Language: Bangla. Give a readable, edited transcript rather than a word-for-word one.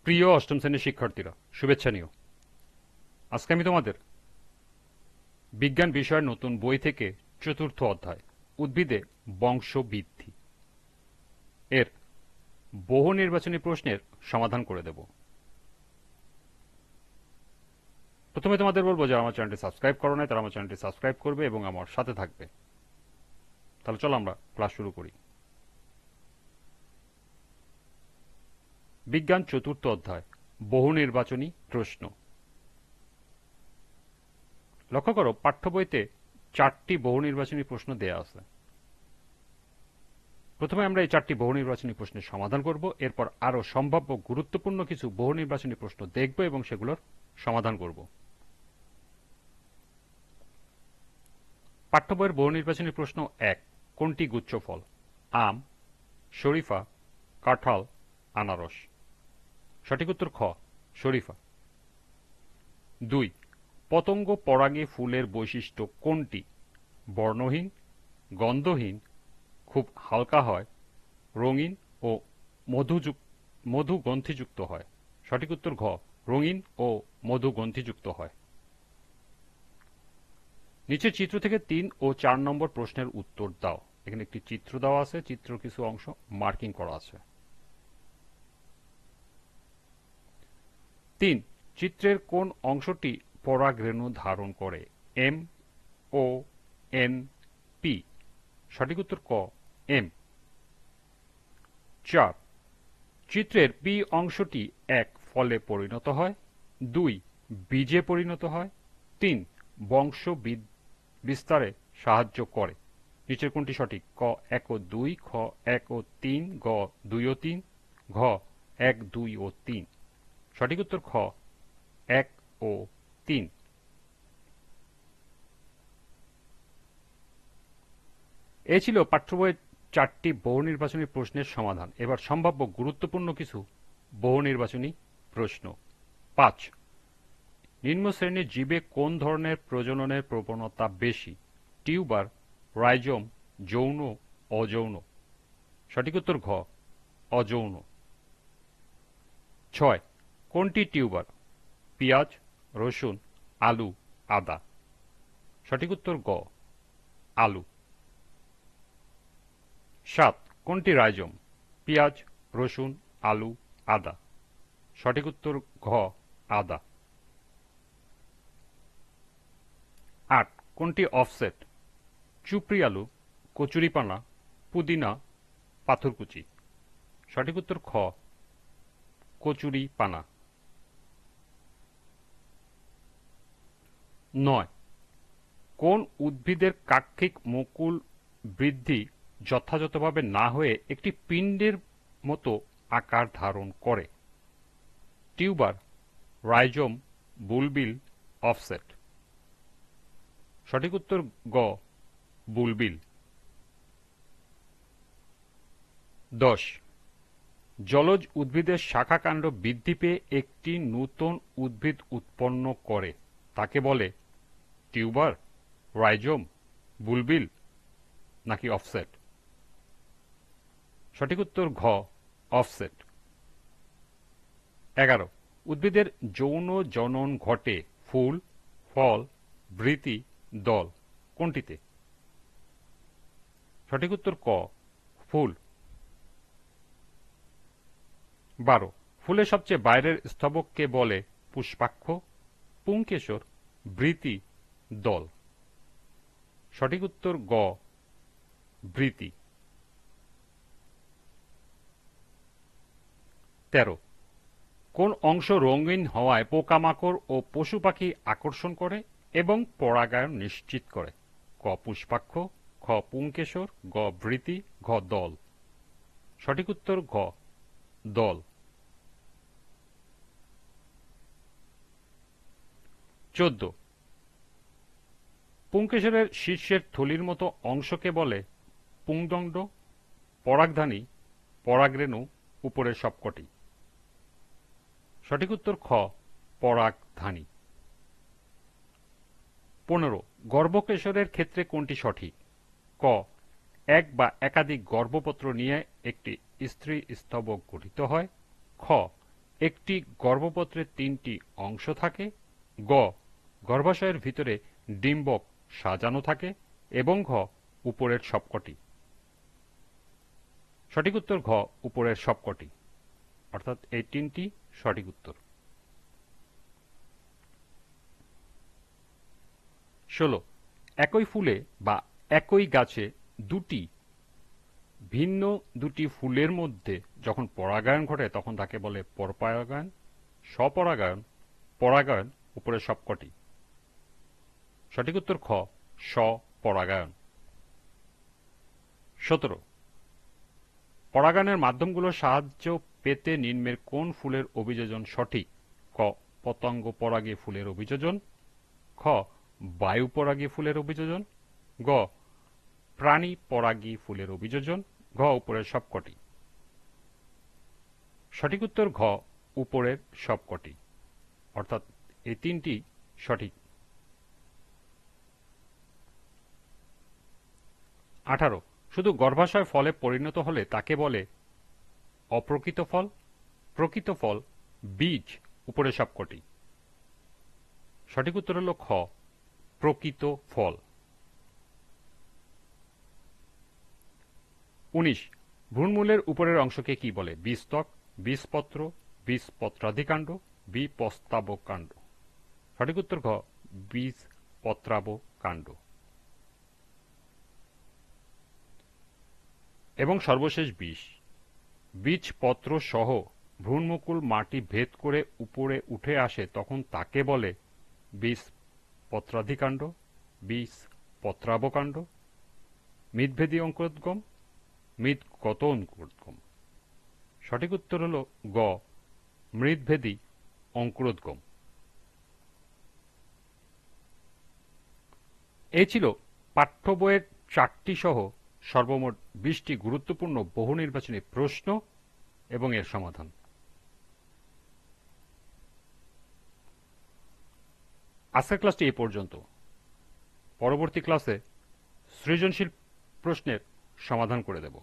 প্রিয় অষ্টম শ্রেণীর শিক্ষার্থীরা, শুভেচ্ছা নিও। আজকে আমি তোমাদের বিজ্ঞান বিষয়ের নতুন বই থেকে চতুর্থ অধ্যায় উদ্ভিদে বংশবৃদ্ধি এর বহু নির্বাচনী প্রশ্নের সমাধান করে দেব। প্রথমে তোমাদের বলবো, যারা আমার চ্যানেলটি সাবস্ক্রাইব করো নাই তারা আমার চ্যানেলটি সাবস্ক্রাইব করবে এবং আমার সাথে থাকবে। তাহলে চলো আমরা ক্লাস শুরু করি। বিজ্ঞান চতুর্থ অধ্যায় বহু নির্বাচনী প্রশ্ন। লক্ষ্য করো, পাঠ্য বইতে 4টি বহু নির্বাচনী প্রশ্ন দেয়া আছে। প্রথমে আমরা এই 4টি বহু নির্বাচনী প্রশ্নের সমাধান করব, এরপর আরও সম্ভাব্য গুরুত্বপূর্ণ কিছু বহু নির্বাচনী প্রশ্ন দেখব এবং সেগুলোর সমাধান করব। পাঠ্য বইয়ের বহু নির্বাচনী প্রশ্ন 1, কোনটি গুচ্ছ ফল? আম, শরীফা, কাঁঠাল, আনারস। সঠিক উত্তর খ, শরীফা। 2, পতঙ্গ পরাগে ফুলের বৈশিষ্ট্য কোনটি? বর্ণহীন, গন্ধহীন, খুব হালকা হয়, রঙিন ও মধুগ্রন্থিযুক্ত হয়। সঠিক উত্তর ঘ, রঙিন ও মধুগ্রন্থিযুক্ত হয়। নিচের চিত্র থেকে 3 ও 4 নম্বর প্রশ্নের উত্তর দাও। এখানে একটি চিত্র দেওয়া আছে, চিত্র কিছু অংশ মার্কিং করা আছে। 3, চিত্রের কোন অংশটি পরাগরেণু ধারণ করে? এম, ও, এন, পি। সঠিক উত্তর ক, এম। 4, চিত্রের পি অংশটি 1, ফলে পরিণত হয়, 2, বীজে পরিণত হয়, 3, বংশ বিস্তারে সাহায্য করে। নিচের কোনটি সঠিক? ক 1 ও 2, খ 1 ও 3, গ 2 ও 3, ঘ 1, 2 ও 3। সঠিক উত্তর খ 1 ও 3। এ ছিল পাঠ্য বইয়ের 4টি বহু নির্বাচনী প্রশ্নের সমাধান। এবার সম্ভাব্য গুরুত্বপূর্ণ কিছু বহু নির্বাচনী প্রশ্ন। 5, নিম্ন শ্রেণীর জীবে কোন ধরনের প্রজননের প্রবণতা বেশি? টিউবার, রাইজোম, যৌন, অযৌন। সঠিক উত্তর ঘ, অযৌন। 6, কোনটি টিউবার? পেঁয়াজ, রসুন, আলু, আদা। সঠিক উত্তর গ, আলু। 7, কোনটি রাইজোম? পেঁয়াজ, রসুন, আলু, আদা। সঠিক উত্তর ঘ, আদা। 8, কোনটি অফসেট? চুপড়ি আলু, কচুরিপানা, পুদিনা, পাথরকুচি। সঠিক উত্তর খ, কচুরিপানা। 9, কোন উদ্ভিদের কাক্ষিক মুকুল বৃদ্ধি যথাযথভাবে না হয়ে একটি পিণ্ডের মতো আকার ধারণ করে? Tuber, rhizome, bulbil, offset. সঠিক উত্তর গ, বুলবিল। 10, জলজ উদ্ভিদের শাখাকাণ্ড বৃদ্ধি পেয়ে একটি নূতন উদ্ভিদ উৎপন্ন করে, তাকে বলে টিউবার, রাইজোম, বুলবিল নাকি অফসেট? সঠিক উত্তর ঘ, অফসেট। 11, উদ্ভিদের যৌন জনন ঘটে ফুল, ফল, বৃতি, দল কোনটিতে? সঠিক উত্তর ক, ফুল। 12, ফুলের সবচেয়ে বাইরের স্তবককে বলে পুষ্পাক্ষ, পুংকেশর, বৃতি, দল। সঠিক উত্তর গ, বৃতি। 13, কোন অংশ রঙিন হওয়ায় পোকামাকড় ও পশু পাখি আকর্ষণ করে এবং পরাগায়ন নিশ্চিত করে? ক পুষ্পাক্ষ, খ পুংকেশর, গ বৃতি, ঘ দল। সঠিক উত্তর ঘ, দল। 14, পুংকেশরের শীর্ষের থলির মতো অংশকে বলে পুংদণ্ড, পরাগধানী, পরাগরেণু, উপরের সবকটি। সঠিক উত্তর খ, পরাগধানী। 15, গর্ভকেশরের ক্ষেত্রে কোনটি সঠিক? ক এক বা একাধিক গর্ভপত্র নিয়ে একটি স্ত্রী স্তবক গঠিত হয়, খ একটি গর্ভপত্রের 3টি অংশ থাকে। গ গর্ভাশয়ের ভিতরে ডিম্বক সাজানো থাকে এবং ঘ উপরের সবকটি। সঠিক উত্তর ঘ উপরের সবকটি, অর্থাৎ এই 3টি সঠিক উত্তর। 16 একই ফুলে বা একই গাছে ভিন্ন দুটি ফুলের মধ্যে যখন পরাগায়ন ঘটে তখন তাকে বলে পরপরাগায়ন। স্বপরাগায়ন, পরাগায়ন উপরের সবকটি। সঠিক উত্তর খ স্বপরাগায়ন। 17 পরাগায়নের মাধ্যমগুলোর সাহায্য পেতে নিম্নের কোন ফুলের অভিযোজন সঠিক? ক পতঙ্গ পরাগী ফুলের অভিযোজন, খ বায়ু পরাগী ফুলের অভিযোজন, গ প্রাণী পরাগী ফুলের অভিযোজন, ঘ উপরের সবকটি। সঠিক উত্তর ঘ উপরের সবকটি, অর্থাৎ এই 3টি সঠিক। 18 শুধু গর্ভাশয় ফলে পরিণত হলে তাকে বলে অপ্রকৃত ফল, প্রকৃত ফল, বীজ উপরের সবকটি। সঠিক উত্তর হল খ প্রকৃত ফল। 19 ভ্রূণমূলের উপরের অংশকে কি বলে? বীজত্বক, বীজপত্র, বীজপত্রাদিকাণ্ড, বিপস্তাবকাণ্ড। সঠিক উত্তর ঘ বীজপত্রাবকাণ্ড। এবং সর্বশেষ বীজপত্র সহ ভ্রূণমুকুল মাটি ভেদ করে উপরে উঠে আসে তখন তাকে বলে বীজপত্রাদিকাণ্ড, বীজপত্রাবকাণ্ড, মিদভেদী অঙ্কুরোদ্গম, মিদগত অঙ্কুরোদ্গম। সঠিক উত্তর হল গ মৃদভেদী অঙ্কুরোদ্গম। এই ছিল পাঠ্য বইয়ের 4টি সহ সর্বমোট 20টি গুরুত্বপূর্ণ বহু নির্বাচনী প্রশ্ন এবং এর সমাধান। আজকের ক্লাসটি এই পর্যন্ত। পরবর্তী ক্লাসে সৃজনশীল প্রশ্নের সমাধান করে দেব।